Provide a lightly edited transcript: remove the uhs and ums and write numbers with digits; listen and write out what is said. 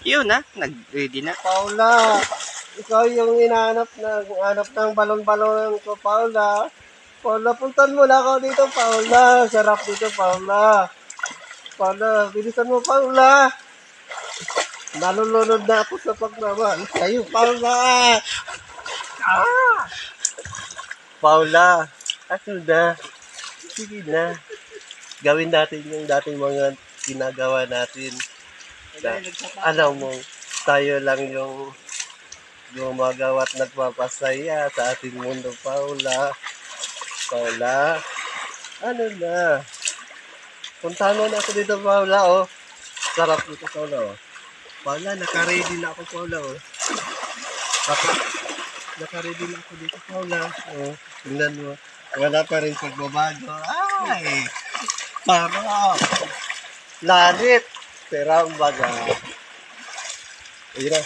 Yun na, nag-ready na. Paula, ikaw yung hanap ng balon-balon ko, Paula. Paula, puntan mo na ako dito, Paula. Sarap dito, Paula. Paula, bilisan mo, Paula. Nalulunod na ako sa paglaban. Kayo, Paula. Paula, ako na. Sige na. Gawin natin yung dating mga ginagawa natin. Alam mo, tayo lang yung gumagawa at nagpapasaya sa ating mundo, Paula. Paula, ano na? Puntahan mo na ako dito, Paula, oh. Sarap dito, Paula, oh. Paula, naka-ready na ako, Paula, oh. Naka-ready na ako dito, Paula. Oh, tingnan mo. Wala pa rin pagbabago. Ay! Sarap! Lanit! Pero ang baga. Ayun na.